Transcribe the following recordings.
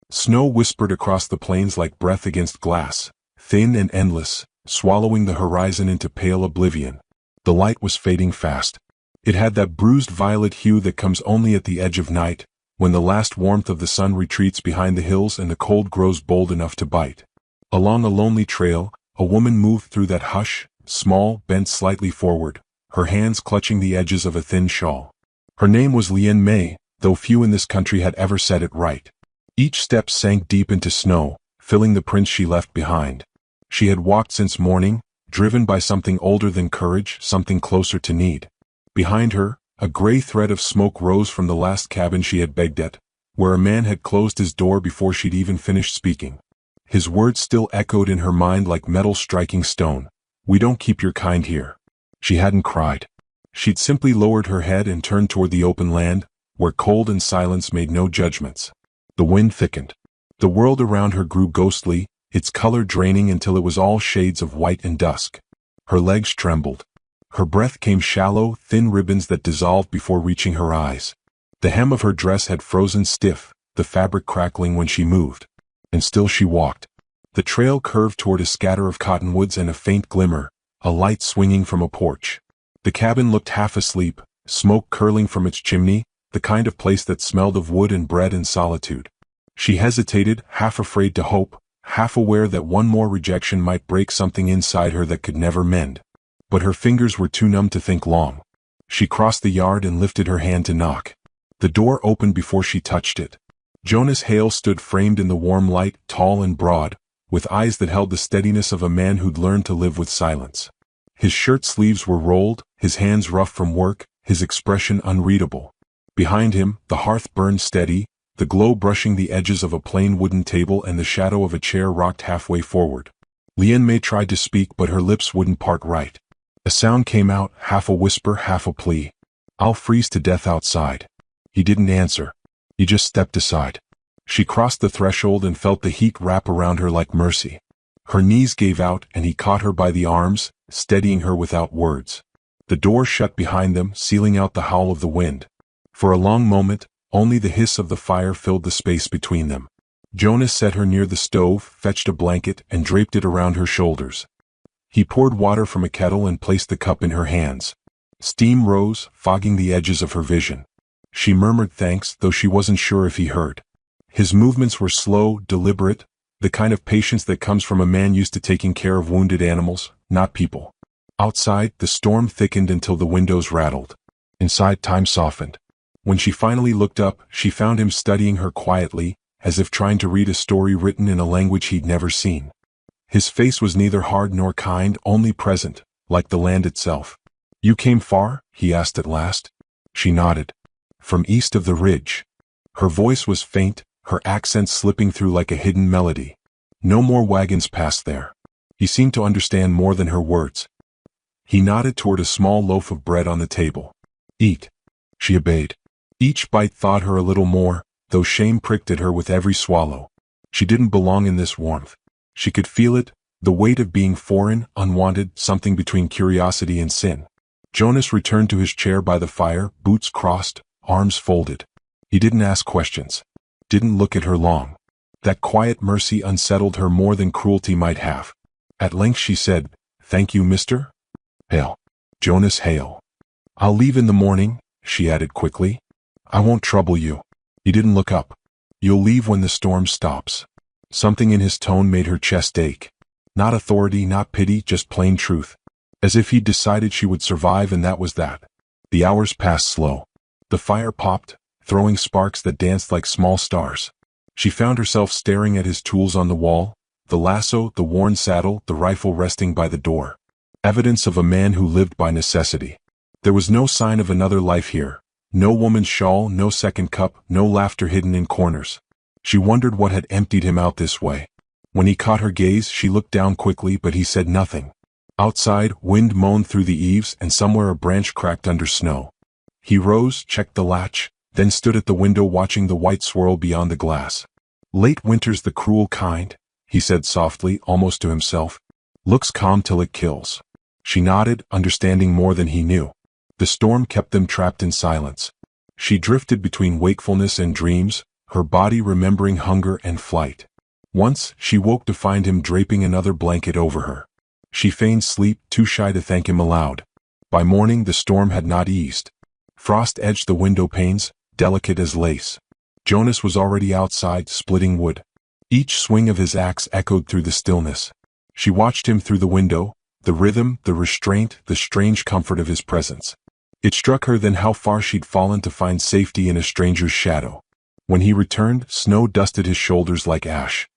Snow whispered across the plains like breath against glass, thin and endless, swallowing the horizon into pale oblivion. The light was fading fast. It had that bruised violet hue that comes only at the edge of night, when the last warmth of the sun retreats behind the hills and the cold grows bold enough to bite. Along a lonely trail, a woman moved through that hush, small, bent slightly forward, her hands clutching the edges of a thin shawl. Her name was Lien Mei, though few in this country had ever said it right. Each step sank deep into snow, filling the prints she left behind. She had walked since morning, driven by something older than courage, something closer to need. Behind her, a gray thread of smoke rose from the last cabin she had begged at, where a man had closed his door before she'd even finished speaking. His words still echoed in her mind like metal striking stone. "We don't keep your kind here." She hadn't cried. She'd simply lowered her head and turned toward the open land, where cold and silence made no judgments. The wind thickened. The world around her grew ghostly, its color draining until it was all shades of white and dusk. Her legs trembled. Her breath came shallow, thin ribbons that dissolved before reaching her eyes. The hem of her dress had frozen stiff, the fabric crackling when she moved. And still she walked. The trail curved toward a scatter of cottonwoods and a faint glimmer, a light swinging from a porch. The cabin looked half asleep, smoke curling from its chimney, the kind of place that smelled of wood and bread and solitude. She hesitated, half afraid to hope, half aware that one more rejection might break something inside her that could never mend. But her fingers were too numb to think long. She crossed the yard and lifted her hand to knock. The door opened before she touched it. Jonas Hale stood framed in the warm light, tall and broad, with eyes that held the steadiness of a man who'd learned to live with silence. His shirt sleeves were rolled, his hands rough from work, his expression unreadable. Behind him, the hearth burned steady, the glow brushing the edges of a plain wooden table and the shadow of a chair rocked halfway forward. Lien Mei tried to speak, but her lips wouldn't part right. A sound came out, half a whisper, half a plea. "I'll freeze to death outside." He didn't answer. He just stepped aside. She crossed the threshold and felt the heat wrap around her like mercy. Her knees gave out and he caught her by the arms, steadying her without words. The door shut behind them, sealing out the howl of the wind. For a long moment, only the hiss of the fire filled the space between them. Jonas set her near the stove, fetched a blanket, and draped it around her shoulders. He poured water from a kettle and placed the cup in her hands. Steam rose, fogging the edges of her vision. She murmured thanks, though she wasn't sure if he heard. His movements were slow, deliberate, the kind of patience that comes from a man used to taking care of wounded animals, not people. Outside, the storm thickened until the windows rattled. Inside, time softened. When she finally looked up, she found him studying her quietly, as if trying to read a story written in a language he'd never seen. His face was neither hard nor kind, only present, like the land itself. "You came far?" he asked at last. She nodded. "From east of the ridge." Her voice was faint, her accent slipping through like a hidden melody. No more wagons passed there. He seemed to understand more than her words. He nodded toward a small loaf of bread on the table. "Eat." She obeyed. Each bite thawed her a little more, though shame pricked at her with every swallow. She didn't belong in this warmth. She could feel it, the weight of being foreign, unwanted, something between curiosity and sin. Jonas returned to his chair by the fire, boots crossed, arms folded. He didn't ask questions. Didn't look at her long. That quiet mercy unsettled her more than cruelty might have. At length she said, "Thank you, Mr. Hale." Jonas Hale. "I'll leave in the morning," she added quickly. "I won't trouble you." He didn't look up. "You'll leave when the storm stops." Something in his tone made her chest ache. Not authority, not pity, just plain truth. As if he'd decided she would survive and that was that. The hours passed slow. The fire popped, throwing sparks that danced like small stars. She found herself staring at his tools on the wall, the lasso, the worn saddle, the rifle resting by the door. Evidence of a man who lived by necessity. There was no sign of another life here. No woman's shawl, no second cup, no laughter hidden in corners. She wondered what had emptied him out this way. When he caught her gaze, she looked down quickly, but he said nothing. Outside, wind moaned through the eaves, and somewhere a branch cracked under snow. He rose, checked the latch, then stood at the window watching the white swirl beyond the glass. "Late winter's the cruel kind," he said softly, almost to himself. "Looks calm till it kills." She nodded, understanding more than he knew. The storm kept them trapped in silence. She drifted between wakefulness and dreams, her body remembering hunger and flight. Once, she woke to find him draping another blanket over her. She feigned sleep, too shy to thank him aloud. By morning the storm had not eased. Frost edged the window panes, delicate as lace. Jonas was already outside, splitting wood. Each swing of his axe echoed through the stillness. She watched him through the window, the rhythm, the restraint, the strange comfort of his presence. It struck her then how far she'd fallen to find safety in a stranger's shadow. When he returned, snow dusted his shoulders like ash.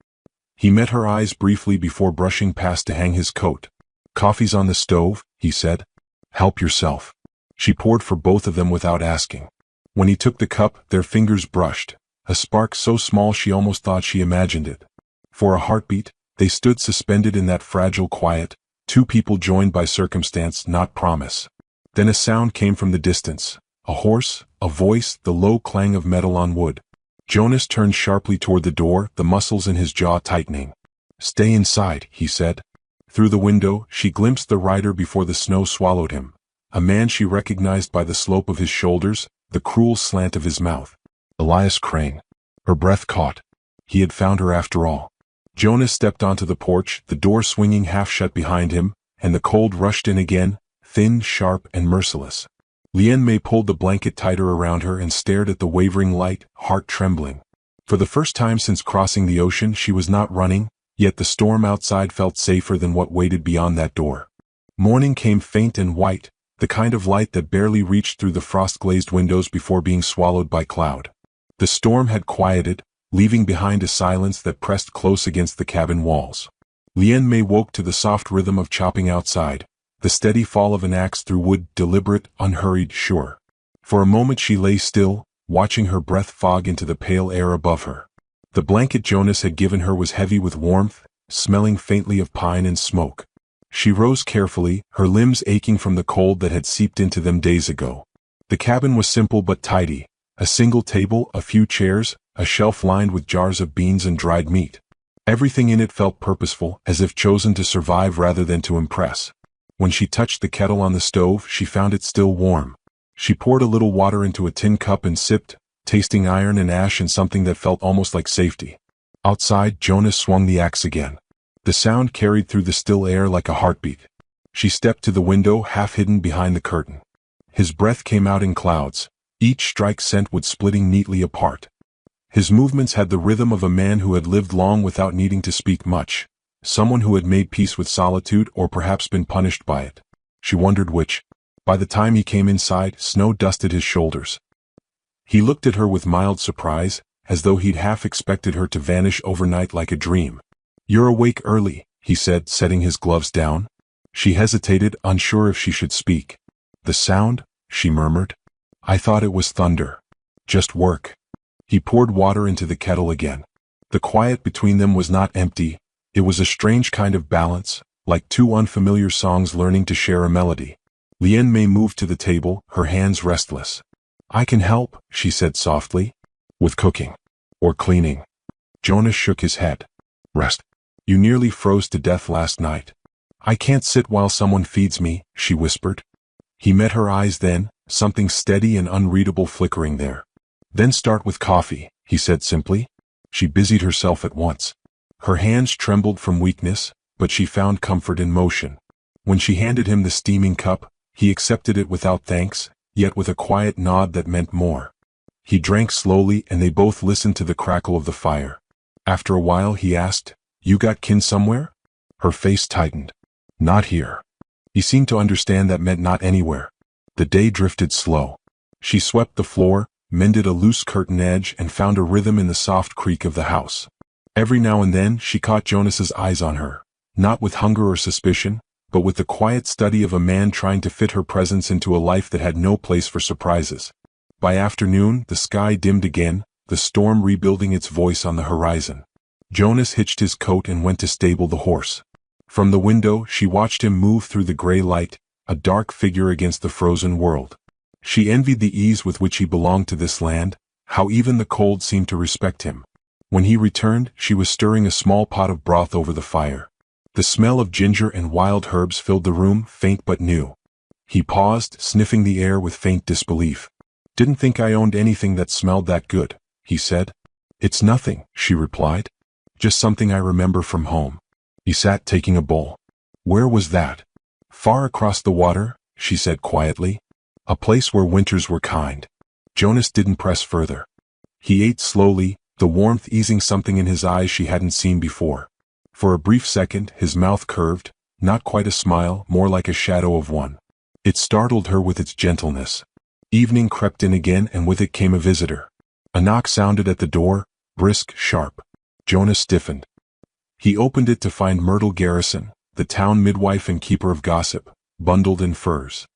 He met her eyes briefly before brushing past to hang his coat. "Coffee's on the stove," he said. "Help yourself." She poured for both of them without asking. When he took the cup, their fingers brushed, a spark so small she almost thought she imagined it. For a heartbeat, they stood suspended in that fragile quiet, two people joined by circumstance, not promise. Then a sound came from the distance, a horse, a voice, the low clang of metal on wood. Jonas turned sharply toward the door, the muscles in his jaw tightening. "Stay inside," he said. Through the window, she glimpsed the rider before the snow swallowed him. A man she recognized by the slope of his shoulders, the cruel slant of his mouth. Elias Crane. Her breath caught. He had found her after all. Jonas stepped onto the porch, the door swinging half shut behind him, and the cold rushed in again, thin, sharp, and merciless. Lien May pulled the blanket tighter around her and stared at the wavering light, heart trembling. For the first time since crossing the ocean she was not running, yet the storm outside felt safer than what waited beyond that door. Morning came faint and white, the kind of light that barely reached through the frost-glazed windows before being swallowed by cloud. The storm had quieted, leaving behind a silence that pressed close against the cabin walls. Lien May woke to the soft rhythm of chopping outside, the steady fall of an axe through wood, deliberate, unhurried, sure. For a moment she lay still, watching her breath fog into the pale air above her. The blanket Jonas had given her was heavy with warmth, smelling faintly of pine and smoke. She rose carefully, her limbs aching from the cold that had seeped into them days ago. The cabin was simple but tidy. A single table, a few chairs, a shelf lined with jars of beans and dried meat. Everything in it felt purposeful, as if chosen to survive rather than to impress. When she touched the kettle on the stove, she found it still warm. She poured a little water into a tin cup and sipped, tasting iron and ash and something that felt almost like safety. Outside, Jonas swung the axe again. The sound carried through the still air like a heartbeat. She stepped to the window, half hidden behind the curtain. His breath came out in clouds, each strike sent wood splitting neatly apart. His movements had the rhythm of a man who had lived long without needing to speak much. Someone who had made peace with solitude or perhaps been punished by it. She wondered which. By the time he came inside, snow dusted his shoulders. He looked at her with mild surprise, as though he'd half expected her to vanish overnight like a dream. "You're awake early," he said, setting his gloves down. She hesitated, unsure if she should speak. "The sound?" she murmured. "I thought it was thunder." "Just work." He poured water into the kettle again. The quiet between them was not empty. It was a strange kind of balance, like two unfamiliar songs learning to share a melody. Lien May moved to the table, her hands restless. "I can help," she said softly. "With cooking. Or cleaning." Jonas shook his head. "Rest. You nearly froze to death last night." "I can't sit while someone feeds me," she whispered. He met her eyes then, something steady and unreadable flickering there. "Then start with coffee," he said simply. She busied herself at once. Her hands trembled from weakness, but she found comfort in motion. When she handed him the steaming cup, he accepted it without thanks, yet with a quiet nod that meant more. He drank slowly and they both listened to the crackle of the fire. After a while he asked, "You got kin somewhere?" Her face tightened. "Not here." He seemed to understand that meant not anywhere. The day drifted slow. She swept the floor, mended a loose curtain edge and found a rhythm in the soft creak of the house. Every now and then she caught Jonas's eyes on her, not with hunger or suspicion, but with the quiet study of a man trying to fit her presence into a life that had no place for surprises. By afternoon, the sky dimmed again, the storm rebuilding its voice on the horizon. Jonas hitched his coat and went to stable the horse. From the window, she watched him move through the gray light, a dark figure against the frozen world. She envied the ease with which he belonged to this land, how even the cold seemed to respect him. When he returned, she was stirring a small pot of broth over the fire. The smell of ginger and wild herbs filled the room, faint but new. He paused, sniffing the air with faint disbelief. "Didn't think I owned anything that smelled that good," he said. It's nothing, she replied. Just something I remember from home. He sat taking a bowl. Where was that? Far across the water, she said quietly. A place where winters were kind. Jonas didn't press further. He ate slowly, the warmth easing something in his eyes she hadn't seen before. For a brief second, his mouth curved, not quite a smile, more like a shadow of one. It startled her with its gentleness. Evening crept in again, and with it came a visitor. A knock sounded at the door, brisk, sharp. Jonas stiffened. He opened it to find Myrtle Garrison, the town midwife and keeper of gossip, bundled in furs.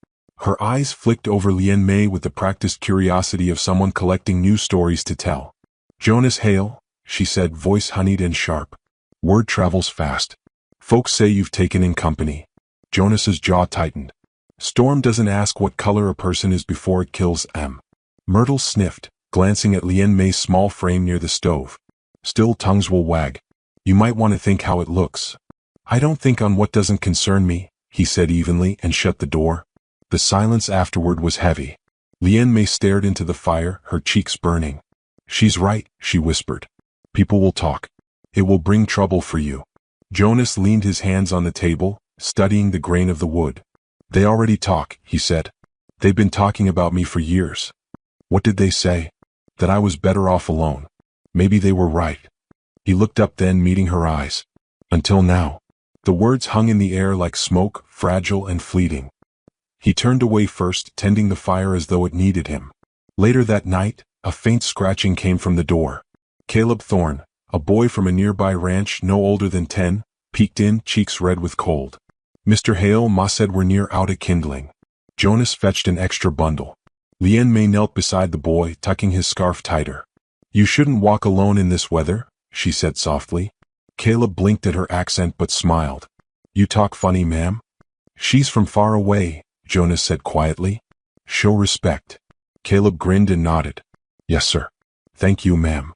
Her eyes flicked over Lien Mei with the practiced curiosity of someone collecting new stories to tell. Jonas Hale, she said, voice honeyed and sharp. Word travels fast. Folks say you've taken in company. Jonas's jaw tightened. Storm doesn't ask what color a person is before it kills them. Myrtle sniffed, glancing at Lien Mei's small frame near the stove. Still tongues will wag. You might want to think how it looks. I don't think on what doesn't concern me, he said evenly and shut the door. The silence afterward was heavy. Lien Mei stared into the fire, her cheeks burning. She's right, she whispered. People will talk. It will bring trouble for you. Jonas leaned his hands on the table, studying the grain of the wood. They already talk, he said. They've been talking about me for years. What did they say? That I was better off alone. Maybe they were right. He looked up then, meeting her eyes. Until now. The words hung in the air like smoke, fragile and fleeting. He turned away first, tending the fire as though it needed him. Later that night, a faint scratching came from the door. Caleb Thorne, a boy from a nearby ranch no older than 10, peeked in, cheeks red with cold. Mr. Hale, Ma said we're near out of kindling. Jonas fetched an extra bundle. Lien Mei knelt beside the boy, tucking his scarf tighter. You shouldn't walk alone in this weather, she said softly. Caleb blinked at her accent but smiled. You talk funny, ma'am? She's from far away, Jonas said quietly. Show respect. Caleb grinned and nodded. Yes, sir. Thank you, ma'am.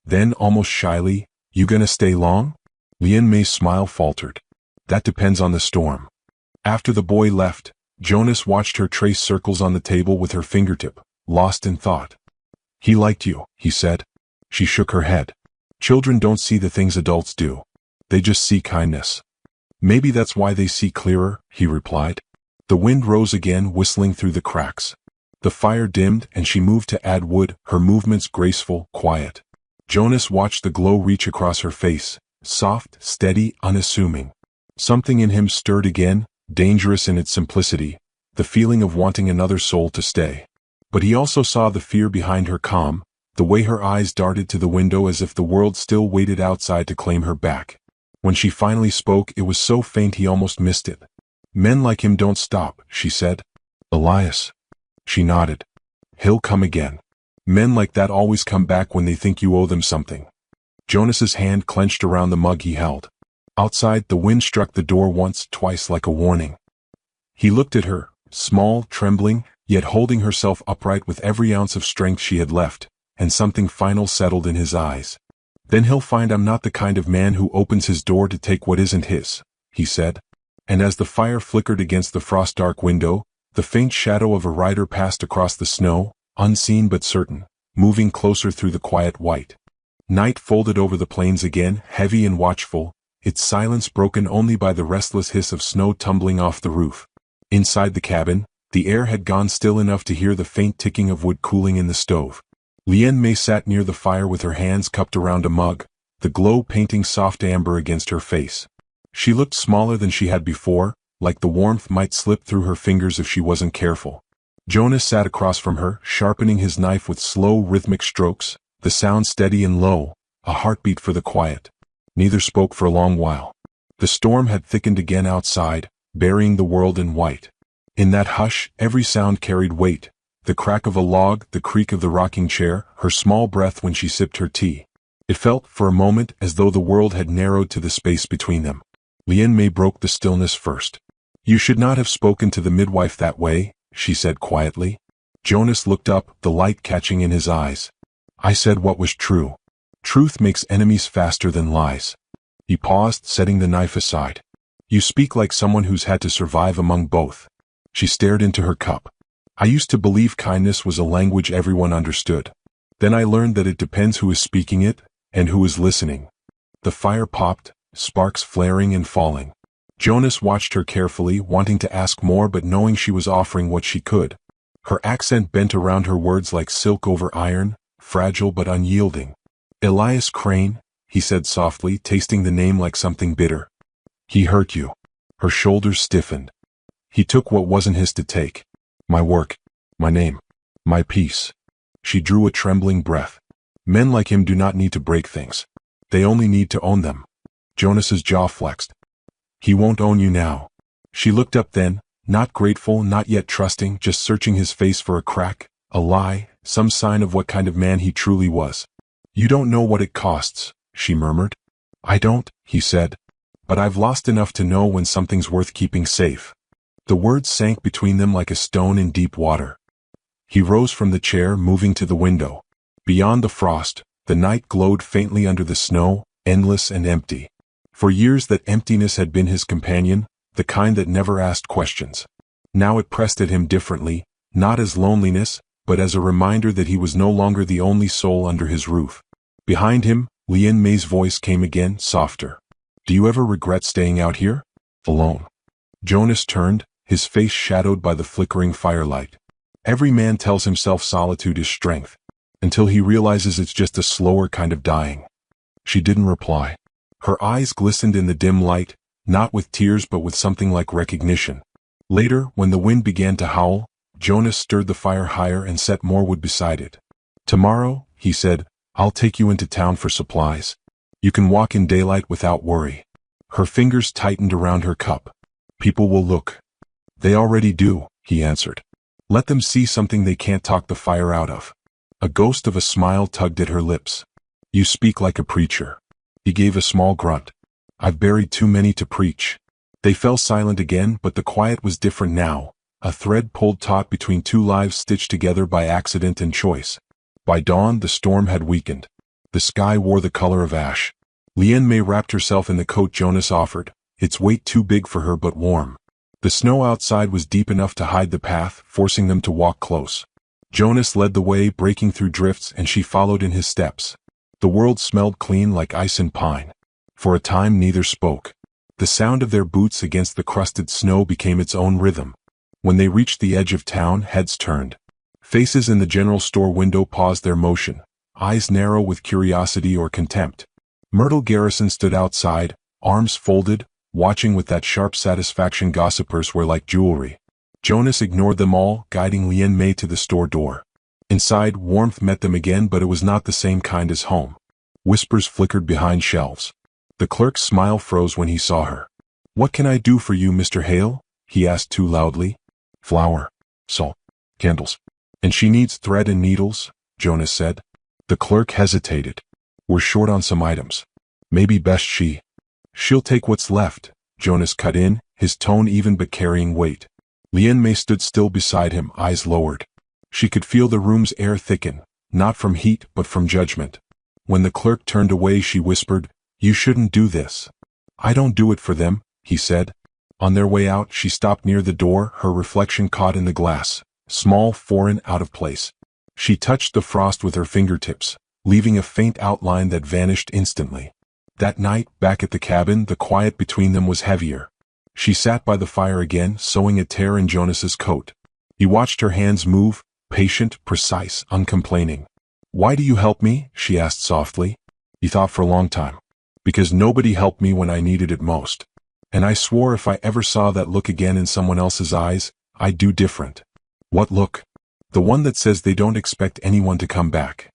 Then, almost shyly, you gonna stay long? Lien Mei's smile faltered. That depends on the storm. After the boy left, Jonas watched her trace circles on the table with her fingertip, lost in thought. He liked you, he said. She shook her head. Children don't see the things adults do. They just see kindness. Maybe that's why they see clearer, he replied. The wind rose again, whistling through the cracks. The fire dimmed and she moved to add wood, her movements graceful, quiet. Jonas watched the glow reach across her face, soft, steady, unassuming. Something in him stirred again, dangerous in its simplicity, the feeling of wanting another soul to stay. But he also saw the fear behind her calm, the way her eyes darted to the window as if the world still waited outside to claim her back. When she finally spoke, it was so faint he almost missed it. Men like him don't stop, she said. Elias. She nodded. He'll come again. Men like that always come back when they think you owe them something. Jonas's hand clenched around the mug he held. Outside, the wind struck the door once, twice like a warning. He looked at her, small, trembling, yet holding herself upright with every ounce of strength she had left, and something final settled in his eyes. Then he'll find I'm not the kind of man who opens his door to take what isn't his, he said. And as the fire flickered against the frost-dark window, the faint shadow of a rider passed across the snow, unseen but certain, moving closer through the quiet white. Night folded over the plains again, heavy and watchful, its silence broken only by the restless hiss of snow tumbling off the roof. Inside the cabin, the air had gone still enough to hear the faint ticking of wood cooling in the stove. Lien Mei sat near the fire with her hands cupped around a mug, the glow painting soft amber against her face. She looked smaller than she had before, like the warmth might slip through her fingers if she wasn't careful. Jonas sat across from her, sharpening his knife with slow, rhythmic strokes, the sound steady and low, a heartbeat for the quiet. Neither spoke for a long while. The storm had thickened again outside, burying the world in white. In that hush, every sound carried weight, the crack of a log, the creak of the rocking chair, her small breath when she sipped her tea. It felt, for a moment, as though the world had narrowed to the space between them. Lien Mei broke the stillness first. You should not have spoken to the midwife that way, she said quietly. Jonas looked up, the light catching in his eyes. I said what was true. Truth makes enemies faster than lies. He paused, setting the knife aside. You speak like someone who's had to survive among both. She stared into her cup. I used to believe kindness was a language everyone understood. Then I learned that it depends who is speaking it, and who is listening. The fire popped, sparks flaring and falling. Jonas watched her carefully, wanting to ask more but knowing she was offering what she could. Her accent bent around her words like silk over iron, fragile but unyielding. Elias Crane, he said softly, tasting the name like something bitter. He hurt you. Her shoulders stiffened. He took what wasn't his to take. My work. My name. My peace. She drew a trembling breath. Men like him do not need to break things. They only need to own them. Jonas's jaw flexed. He won't own you now. She looked up then, not grateful, not yet trusting, just searching his face for a crack, a lie, some sign of what kind of man he truly was. You don't know what it costs, she murmured. I don't, he said. But I've lost enough to know when something's worth keeping safe. The words sank between them like a stone in deep water. He rose from the chair, moving to the window. Beyond the frost, the night glowed faintly under the snow, endless and empty. For years that emptiness had been his companion, the kind that never asked questions. Now it pressed at him differently, not as loneliness, but as a reminder that he was no longer the only soul under his roof. Behind him, Lien May's voice came again, softer. Do you ever regret staying out here? Alone. Jonas turned, his face shadowed by the flickering firelight. Every man tells himself solitude is strength, until he realizes it's just a slower kind of dying. She didn't reply. Her eyes glistened in the dim light, not with tears but with something like recognition. Later, when the wind began to howl, Jonas stirred the fire higher and set more wood beside it. Tomorrow, he said, I'll take you into town for supplies. You can walk in daylight without worry. Her fingers tightened around her cup. People will look. They already do, he answered. Let them see something they can't talk the fire out of. A ghost of a smile tugged at her lips. You speak like a preacher. He gave a small grunt. I've buried too many to preach. They fell silent again, but the quiet was different now, a thread pulled taut between two lives stitched together by accident and choice. By dawn, the storm had weakened. The sky wore the color of ash. Lien May wrapped herself in the coat Jonas offered, its weight too big for her but warm. The snow outside was deep enough to hide the path, forcing them to walk close. Jonas led the way, breaking through drifts, and she followed in his steps. The world smelled clean like ice and pine. For a time neither spoke. The sound of their boots against the crusted snow became its own rhythm. When they reached the edge of town, heads turned. Faces in the general store window paused their motion, eyes narrow with curiosity or contempt. Myrtle Garrison stood outside, arms folded, watching with that sharp satisfaction gossipers wear like jewelry. Jonas ignored them all, guiding Lien May to the store door. Inside, warmth met them again, but it was not the same kind as home. Whispers flickered behind shelves. The clerk's smile froze when he saw her. What can I do for you, Mr. Hale? He asked too loudly. Flour, salt, candles. And she needs thread and needles, Jonas said. The clerk hesitated. We're short on some items. Maybe best She'll take what's left, Jonas cut in, his tone even but carrying weight. Lien May stood still beside him, eyes lowered. She could feel the room's air thicken, not from heat but from judgment. When the clerk turned away, she whispered, You shouldn't do this. I don't do it for them, he said. On their way out, she stopped near the door, her reflection caught in the glass, small, foreign, out of place. She touched the frost with her fingertips, leaving a faint outline that vanished instantly. That night, back at the cabin, the quiet between them was heavier. She sat by the fire again, sewing a tear in Jonas's coat. He watched her hands move, patient, precise, uncomplaining. Why do you help me? She asked softly. He thought for a long time. Because nobody helped me when I needed it most. And I swore if I ever saw that look again in someone else's eyes, I'd do different. What look? The one that says they don't expect anyone to come back.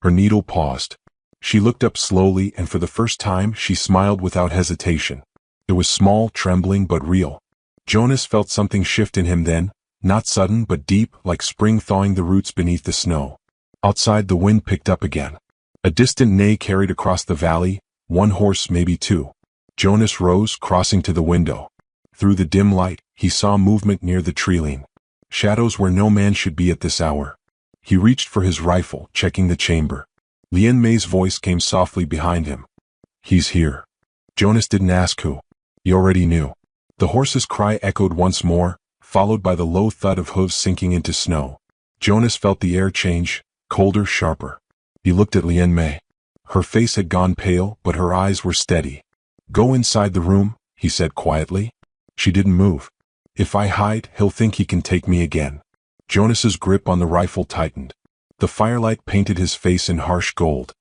Her needle paused. She looked up slowly, and for the first time she smiled without hesitation. It was small, trembling, but real. Jonas felt something shift in him then, not sudden but deep, like spring thawing the roots beneath the snow. Outside, the wind picked up again. A distant neigh carried across the valley, one horse, maybe two. Jonas rose, crossing to the window. Through the dim light, he saw movement near the treeline. Shadows where no man should be at this hour. He reached for his rifle, checking the chamber. Lien May's voice came softly behind him. He's here. Jonas didn't ask who. He already knew. The horse's cry echoed once more, followed by the low thud of hooves sinking into snow. Jonas felt the air change, colder, sharper. He looked at Lien Mei. Her face had gone pale, but her eyes were steady. Go inside the room, he said quietly. She didn't move. If I hide, he'll think he can take me again. Jonas's grip on the rifle tightened. The firelight painted his face in harsh gold.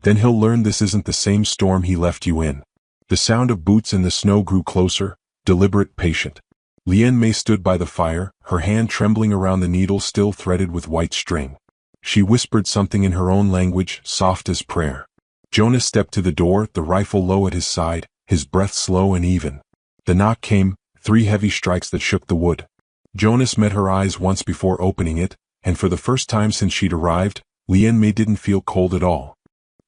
Then he'll learn this isn't the same storm he left you in. The sound of boots in the snow grew closer, deliberate, patient. Lien Mei stood by the fire, her hand trembling around the needle still threaded with white string. She whispered something in her own language, soft as prayer. Jonas stepped to the door, the rifle low at his side, his breath slow and even. The knock came, 3 heavy strikes that shook the wood. Jonas met her eyes once before opening it, and for the first time since she'd arrived, Lien Mei didn't feel cold at all.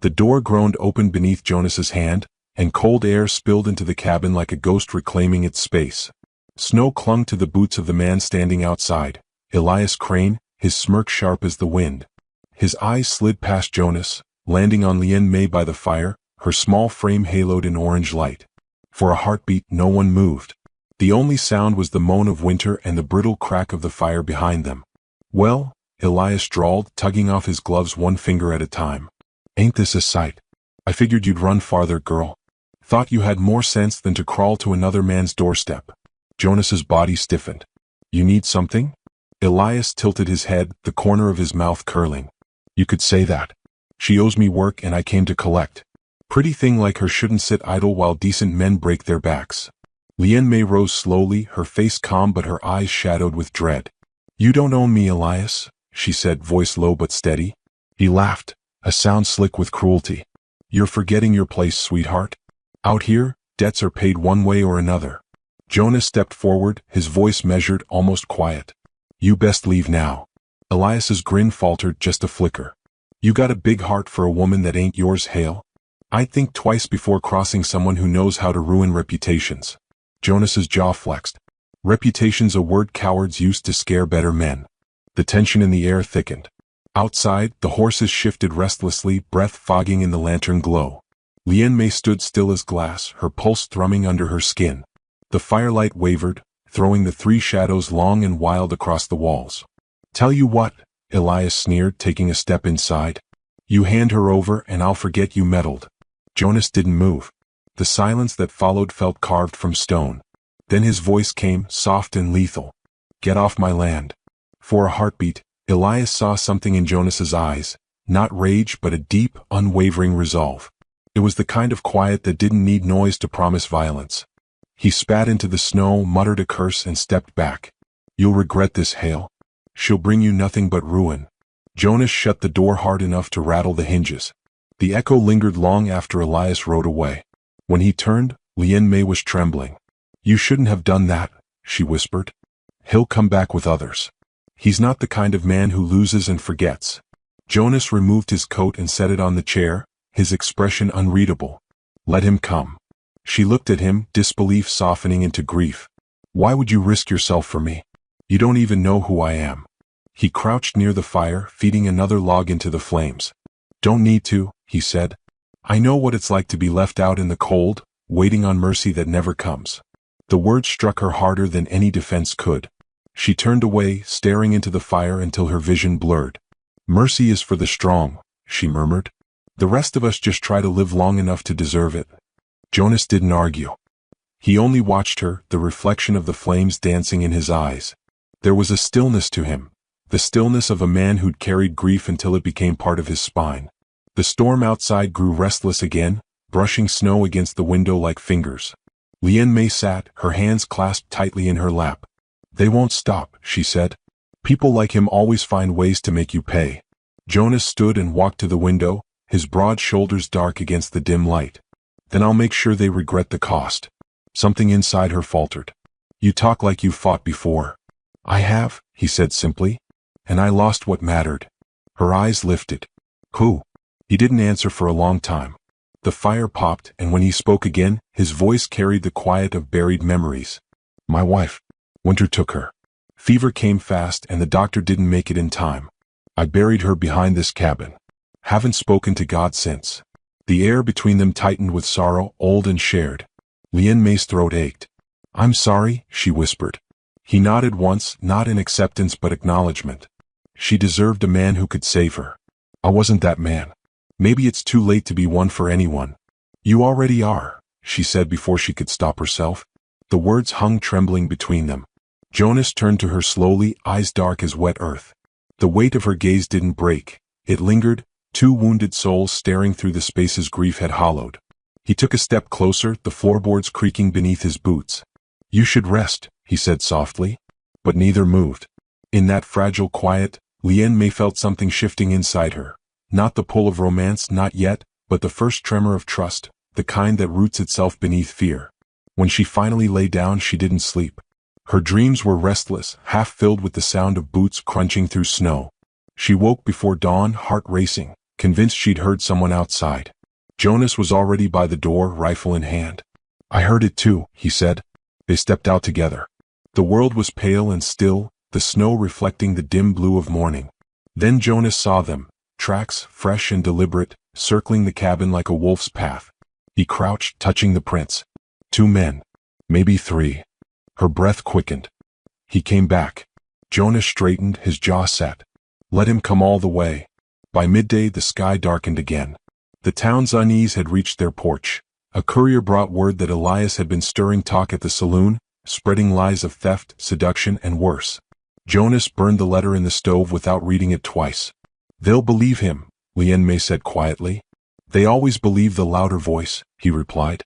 The door groaned open beneath Jonas's hand, and cold air spilled into the cabin like a ghost reclaiming its space. Snow clung to the boots of the man standing outside, Elias Crane, his smirk sharp as the wind. His eyes slid past Jonas, landing on Lien Mei by the fire, her small frame haloed in orange light. For a heartbeat, no one moved. The only sound was the moan of winter and the brittle crack of the fire behind them. Well, Elias drawled, tugging off his gloves one finger at a time. Ain't this a sight? I figured you'd run farther, girl. Thought you had more sense than to crawl to another man's doorstep. Jonas's body stiffened. You need something? Elias tilted his head, the corner of his mouth curling. You could say that. She owes me work and I came to collect. Pretty thing like her shouldn't sit idle while decent men break their backs. Lien Mei rose slowly, her face calm but her eyes shadowed with dread. You don't own me, Elias, she said, voice low but steady. He laughed, a sound slick with cruelty. You're forgetting your place, sweetheart. Out here, debts are paid one way or another. Jonas stepped forward, his voice measured, almost quiet. You best leave now. Elias's grin faltered, just a flicker. You got a big heart for a woman that ain't yours, Hale. I'd think twice before crossing someone who knows how to ruin reputations. Jonas's jaw flexed. Reputation's a word cowards used to scare better men. The tension in the air thickened. Outside, the horses shifted restlessly, breath fogging in the lantern glow. Lien Mei stood still as glass, her pulse thrumming under her skin. The firelight wavered, throwing the 3 shadows long and wild across the walls. Tell you what, Elias sneered, taking a step inside. You hand her over and I'll forget you meddled. Jonas didn't move. The silence that followed felt carved from stone. Then his voice came, soft and lethal. Get off my land. For a heartbeat, Elias saw something in Jonas's eyes, not rage but a deep, unwavering resolve. It was the kind of quiet that didn't need noise to promise violence. He spat into the snow, muttered a curse and stepped back. You'll regret this, Hale. She'll bring you nothing but ruin. Jonas shut the door hard enough to rattle the hinges. The echo lingered long after Elias rode away. When he turned, Lien Mei was trembling. You shouldn't have done that, she whispered. He'll come back with others. He's not the kind of man who loses and forgets. Jonas removed his coat and set it on the chair, his expression unreadable. Let him come. She looked at him, disbelief softening into grief. Why would you risk yourself for me? You don't even know who I am. He crouched near the fire, feeding another log into the flames. Don't need to, he said. I know what it's like to be left out in the cold, waiting on mercy that never comes. The words struck her harder than any defense could. She turned away, staring into the fire until her vision blurred. Mercy is for the strong, she murmured. The rest of us just try to live long enough to deserve it. Jonas didn't argue. He only watched her, the reflection of the flames dancing in his eyes. There was a stillness to him, the stillness of a man who'd carried grief until it became part of his spine. The storm outside grew restless again, brushing snow against the window like fingers. Lien Mei sat, her hands clasped tightly in her lap. They won't stop, she said. People like him always find ways to make you pay. Jonas stood and walked to the window, his broad shoulders dark against the dim light. Then I'll make sure they regret the cost. Something inside her faltered. You talk like you've fought before. I have, he said simply. And I lost what mattered. Her eyes lifted. Who? He didn't answer for a long time. The fire popped, and when he spoke again, his voice carried the quiet of buried memories. My wife. Winter took her. Fever came fast and the doctor didn't make it in time. I buried her behind this cabin. Haven't spoken to God since. The air between them tightened with sorrow, old and shared. Lien Mei's throat ached. I'm sorry, she whispered. He nodded once, not in acceptance but acknowledgement. She deserved a man who could save her. I wasn't that man. Maybe it's too late to be one for anyone. You already are, she said before she could stop herself. The words hung trembling between them. Jonas turned to her slowly, eyes dark as wet earth. The weight of her gaze didn't break. It lingered, two wounded souls staring through the spaces grief had hollowed. He took a step closer, the floorboards creaking beneath his boots. You should rest, he said softly. But neither moved. In that fragile quiet, Lien May felt something shifting inside her. Not the pull of romance, not yet, but the first tremor of trust, the kind that roots itself beneath fear. When she finally lay down, she didn't sleep. Her dreams were restless, half filled with the sound of boots crunching through snow. She woke before dawn, heart racing, convinced she'd heard someone outside. Jonas was already by the door, rifle in hand. I heard it too, he said. They stepped out together. The world was pale and still, the snow reflecting the dim blue of morning. Then Jonas saw them, tracks, fresh and deliberate, circling the cabin like a wolf's path. He crouched, touching the prints. 2 men. Maybe 3. Her breath quickened. He came back. Jonas straightened, his jaw set. Let him come all the way. By midday the sky darkened again. The town's unease had reached their porch. A courier brought word that Elias had been stirring talk at the saloon, spreading lies of theft, seduction, and worse. Jonas burned the letter in the stove without reading it twice. They'll believe him, Lien May said quietly. They always believe the louder voice, he replied.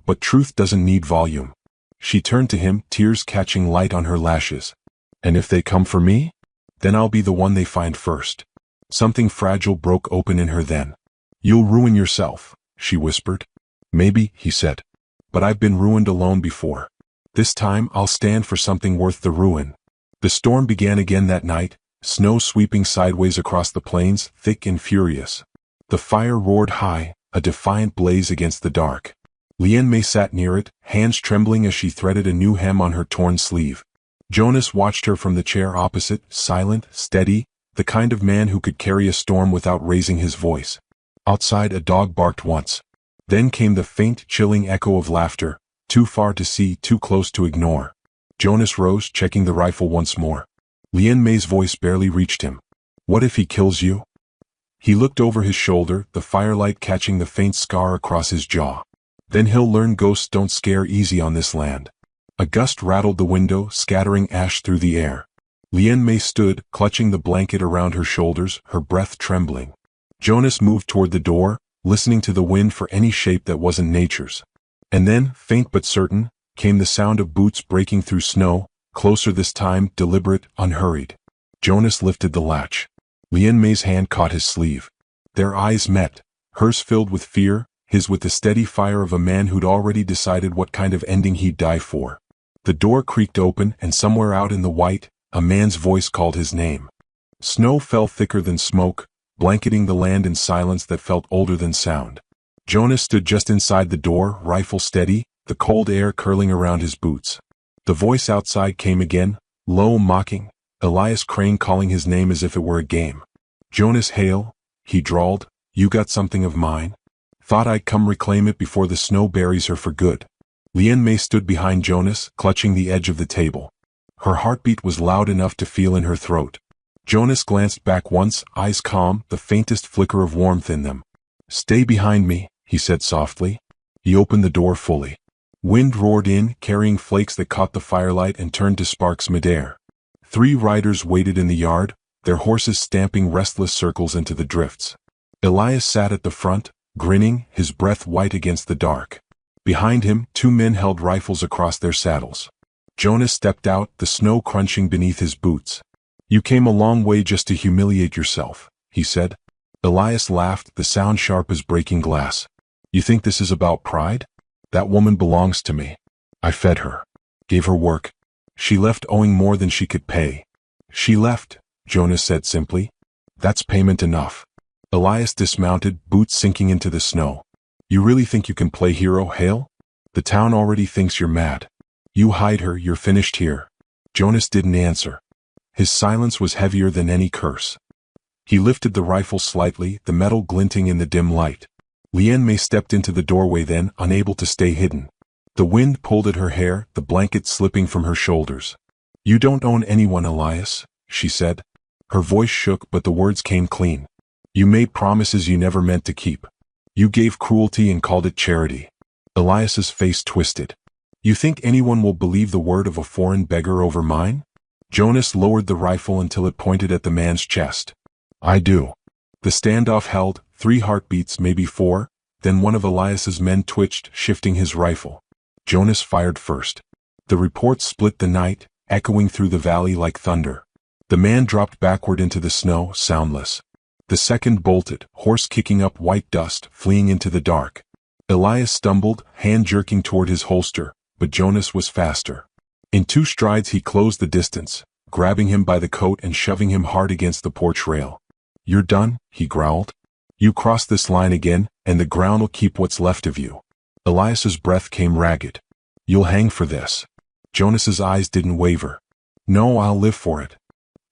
But truth doesn't need volume. She turned to him, tears catching light on her lashes. And if they come for me? Then I'll be the one they find first. Something fragile broke open in her then. You'll ruin yourself, she whispered. Maybe, he said. But I've been ruined alone before. This time I'll stand for something worth the ruin. The storm began again that night, snow sweeping sideways across the plains, thick and furious. The fire roared high, a defiant blaze against the dark. Lien May sat near it, hands trembling as she threaded a new hem on her torn sleeve. Jonas watched her from the chair opposite, silent, steady, the kind of man who could carry a storm without raising his voice. Outside a dog barked once. Then came the faint, chilling echo of laughter, too far to see, too close to ignore. Jonas rose, checking the rifle once more. Lien May's voice barely reached him. What if he kills you? He looked over his shoulder, the firelight catching the faint scar across his jaw. Then he'll learn ghosts don't scare easy on this land. A gust rattled the window, scattering ash through the air. Lien May stood, clutching the blanket around her shoulders, her breath trembling. Jonas moved toward the door, listening to the wind for any shape that wasn't nature's. And then, faint but certain, came the sound of boots breaking through snow, closer this time, deliberate, unhurried. Jonas lifted the latch. Lien May's hand caught his sleeve. Their eyes met, hers filled with fear, his with the steady fire of a man who'd already decided what kind of ending he'd die for. The door creaked open, and somewhere out in the white, a man's voice called his name. Snow fell thicker than smoke, blanketing the land in silence that felt older than sound. Jonas stood just inside the door, rifle steady, the cold air curling around his boots. The voice outside came again, low, mocking, Elias Crane calling his name as if it were a game. Jonas Hale, he drawled, you got something of mine? Thought I'd come reclaim it before the snow buries her for good. Lien May stood behind Jonas, clutching the edge of the table. Her heartbeat was loud enough to feel in her throat. Jonas glanced back once, eyes calm, the faintest flicker of warmth in them. Stay behind me, he said softly. He opened the door fully. Wind roared in, carrying flakes that caught the firelight and turned to sparks midair. 3 riders waited in the yard, their horses stamping restless circles into the drifts. Elias sat at the front, grinning, his breath white against the dark. Behind him, 2 men held rifles across their saddles. Jonas stepped out, the snow crunching beneath his boots. You came a long way just to humiliate yourself, he said. Elias laughed, the sound sharp as breaking glass. You think this is about pride? That woman belongs to me. I fed her. Gave her work. She left owing more than she could pay. She left, Jonas said simply. That's payment enough. Elias dismounted, boots sinking into the snow. You really think you can play hero, Hale? The town already thinks you're mad. You hide her, you're finished here. Jonas didn't answer. His silence was heavier than any curse. He lifted the rifle slightly, the metal glinting in the dim light. Lien May stepped into the doorway then, unable to stay hidden. The wind pulled at her hair, the blanket slipping from her shoulders. You don't own anyone, Elias, she said. Her voice shook, but the words came clean. You made promises you never meant to keep. You gave cruelty and called it charity. Elias's face twisted. You think anyone will believe the word of a foreign beggar over mine? Jonas lowered the rifle until it pointed at the man's chest. I do. The standoff held, 3 heartbeats, maybe 4, then one of Elias's men twitched, shifting his rifle. Jonas fired first. The report split the night, echoing through the valley like thunder. The man dropped backward into the snow, soundless. The second bolted, horse kicking up white dust, fleeing into the dark. Elias stumbled, hand jerking toward his holster, but Jonas was faster. In 2 strides he closed the distance, grabbing him by the coat and shoving him hard against the porch rail. You're done, he growled. You cross this line again, and the ground'll keep what's left of you. Elias's breath came ragged. You'll hang for this. Jonas's eyes didn't waver. No, I'll live for it.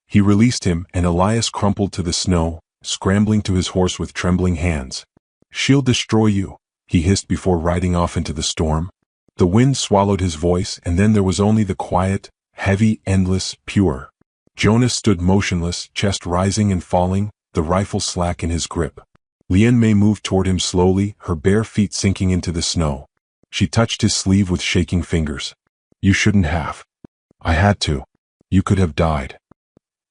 He released him, and Elias crumpled to the snow, scrambling to his horse with trembling hands. She'll destroy you, he hissed before riding off into the storm. The wind swallowed his voice, and then there was only the quiet, heavy, endless, pure. Jonas stood motionless, chest rising and falling, the rifle slack in his grip. Lian Mei moved toward him slowly, her bare feet sinking into the snow. She touched his sleeve with shaking fingers. You shouldn't have. I had to. You could have died.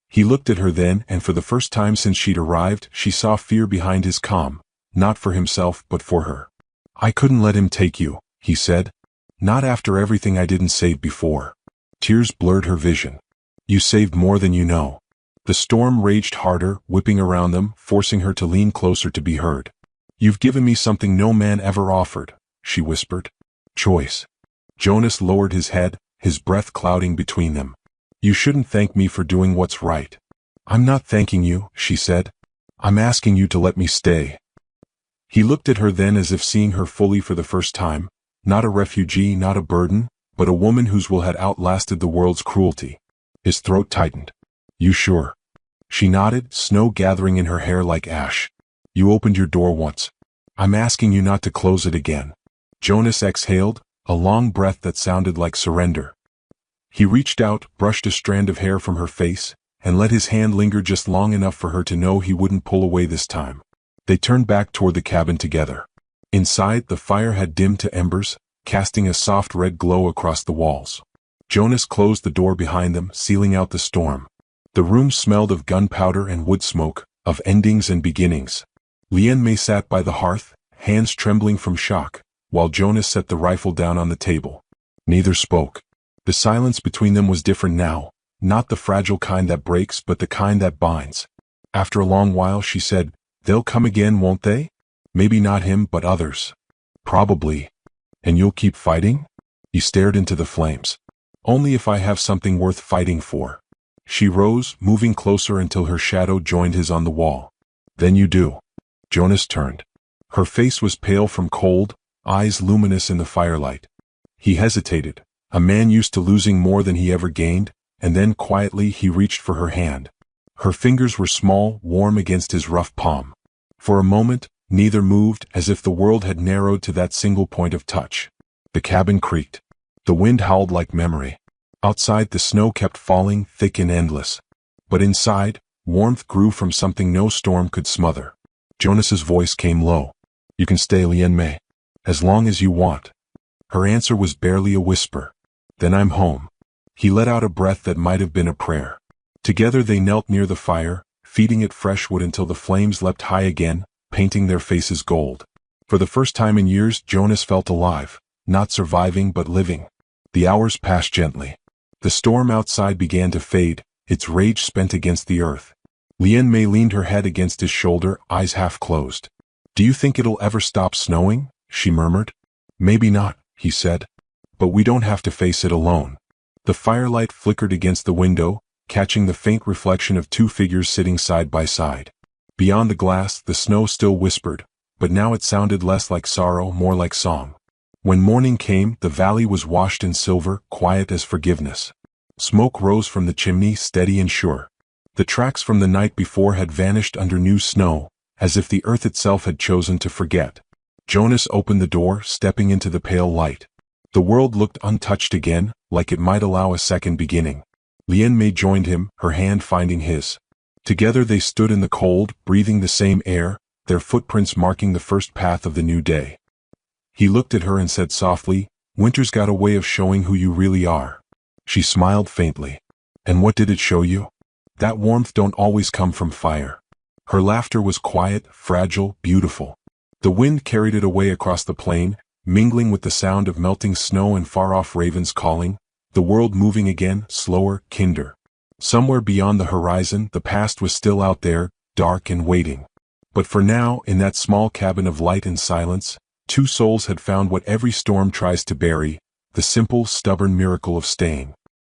He looked at her then, and for the first time since she'd arrived, she saw fear behind his calm, not for himself but for her. I couldn't let him take you, he said. Not after everything I didn't save before. Tears blurred her vision. You saved more than you know. The storm raged harder, whipping around them, forcing her to lean closer to be heard. You've given me something no man ever offered, she whispered. Choice. Jonas lowered his head, his breath clouding between them. You shouldn't thank me for doing what's right. I'm not thanking you, she said. I'm asking you to let me stay. He looked at her then as if seeing her fully for the first time, not a refugee, not a burden, but a woman whose will had outlasted the world's cruelty. His throat tightened. You sure? She nodded, snow gathering in her hair like ash. You opened your door once. I'm asking you not to close it again. Jonas exhaled, a long breath that sounded like surrender. He reached out, brushed a strand of hair from her face, and let his hand linger just long enough for her to know he wouldn't pull away this time. They turned back toward the cabin together. Inside, the fire had dimmed to embers, casting a soft red glow across the walls. Jonas closed the door behind them, sealing out the storm. The room smelled of gunpowder and wood smoke, of endings and beginnings. Lian Mei sat by the hearth, hands trembling from shock, while Jonas set the rifle down on the table. Neither spoke. The silence between them was different now, not the fragile kind that breaks but the kind that binds. After a long while she said, They'll come again, won't they? Maybe not him but others. Probably. And you'll keep fighting? He stared into the flames. Only if I have something worth fighting for. She rose, moving closer until her shadow joined his on the wall. Then you do. Jonas turned. Her face was pale from cold, eyes luminous in the firelight. He hesitated, a man used to losing more than he ever gained, and then quietly he reached for her hand. Her fingers were small, warm against his rough palm. For a moment, neither moved, as if the world had narrowed to that single point of touch. The cabin creaked. The wind howled like memory. Outside the snow kept falling, thick and endless. But inside, warmth grew from something no storm could smother. Jonas's voice came low. You can stay, Lian Mei. As long as you want. Her answer was barely a whisper. Then I'm home. He let out a breath that might have been a prayer. Together they knelt near the fire, feeding it fresh wood until the flames leapt high again, painting their faces gold. For the first time in years Jonas felt alive, not surviving but living. The hours passed gently. The storm outside began to fade, its rage spent against the earth. Lian Mei leaned her head against his shoulder, eyes half closed. Do you think it'll ever stop snowing? She murmured. Maybe not, he said. But we don't have to face it alone. The firelight flickered against the window, catching the faint reflection of 2 figures sitting side by side. Beyond the glass, the snow still whispered, but now it sounded less like sorrow, more like song. When morning came, the valley was washed in silver, quiet as forgiveness. Smoke rose from the chimney, steady and sure. The tracks from the night before had vanished under new snow, as if the earth itself had chosen to forget. Jonas opened the door, stepping into the pale light. The world looked untouched again, like it might allow a second beginning. Lian Mei joined him, her hand finding his. Together they stood in the cold, breathing the same air, their footprints marking the first path of the new day. He looked at her and said softly, "Winter's got a way of showing who you really are." She smiled faintly. "And what did it show you?" "That warmth don't always come from fire." Her laughter was quiet, fragile, beautiful. The wind carried it away across the plain, mingling with the sound of melting snow and far-off ravens calling, the world moving again, slower, kinder. Somewhere beyond the horizon, the past was still out there, dark and waiting. But for now, in that small cabin of light and silence, two souls had found what every storm tries to bury, the simple, stubborn miracle of staying.